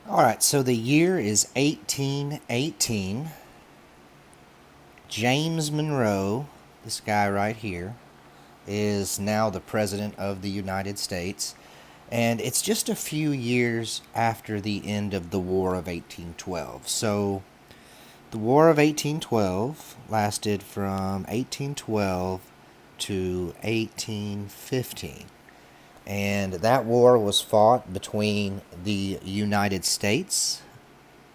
All right, so the year is 1818. James Monroe, this guy right here, is now the President of the United States. And it's just a few years after the end of the War of 1812. So the War of 1812 lasted from 1812 to 1815. And that war was fought between the United States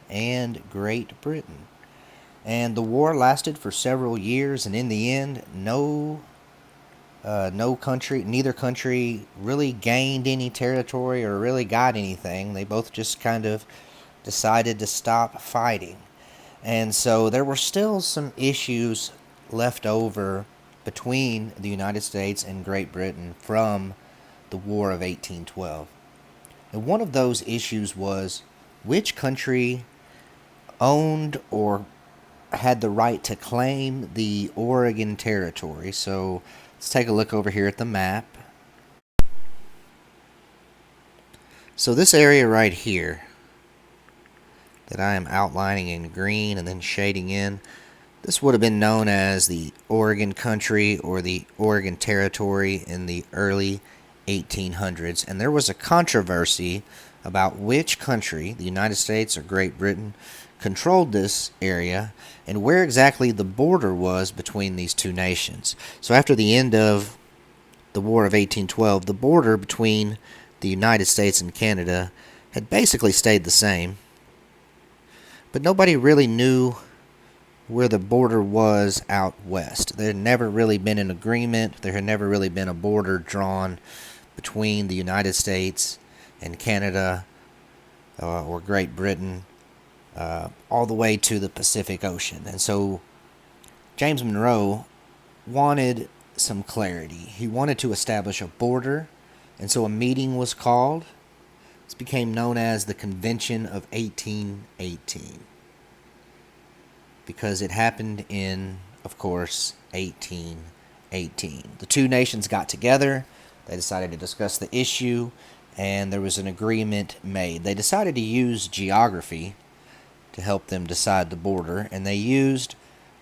and Great Britain. And the war lasted for several years, and in the end, neither country really gained any territory or really got anything. They both just kind of decided to stop fighting. And so there were still some issues left over between the United States and Great Britain from the War of 1812. And one of those issues was which country owned or had the right to claim the Oregon Territory. So let's take a look over here at the map. So this area right here that I am outlining in green and then shading in, this would have been known as the Oregon Country or the Oregon Territory in the early 1800s. And there was a controversy about which country, the United States or Great Britain, controlled this area and where exactly the border was between these two nations. So after the end of the War of 1812, the border between the United States and Canada had basically stayed the same, but nobody really knew where the border was out west. There had never really been an agreement. There had never really been a border drawn between the United States and Canada or Great Britain all the way to the Pacific Ocean. And so James Monroe wanted some clarity. He wanted to establish a border, and so a meeting was called. This became known as the Convention of 1818 because it happened in, of course, 1818. The two nations got together. They decided to discuss the issue, and there was an agreement made. They decided to use geography to help them decide the border, and they used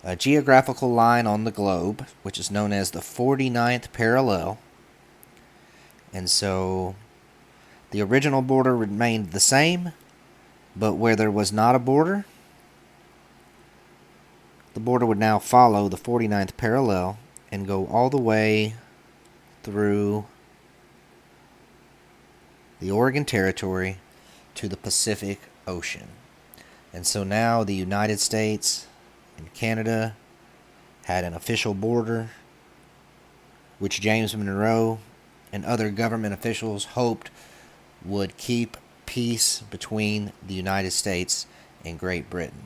a geographical line on the globe, which is known as the 49th parallel. And so the original border remained the same, but where there was not a border, the border would now follow the 49th parallel and go all the way through the Oregon Territory to the Pacific Ocean. And so now the United States and Canada had an official border, which James Monroe and other government officials hoped would keep peace between the United States and Great Britain.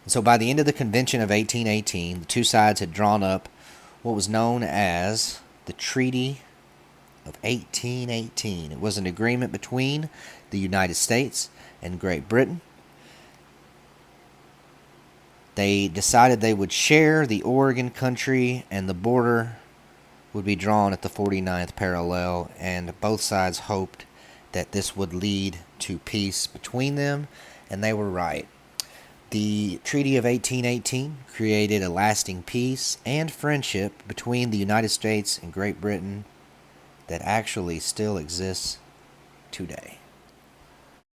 And so by the end of the Convention of 1818, the two sides had drawn up what was known as the Treaty of 1818. It was an agreement between the United States and Great Britain. They decided they would share the Oregon Country, and the border would be drawn at the 49th parallel, and both sides hoped that this would lead to peace between them, and they were right. The Treaty of 1818 created a lasting peace and friendship between the United States and Great Britain that actually still exists today.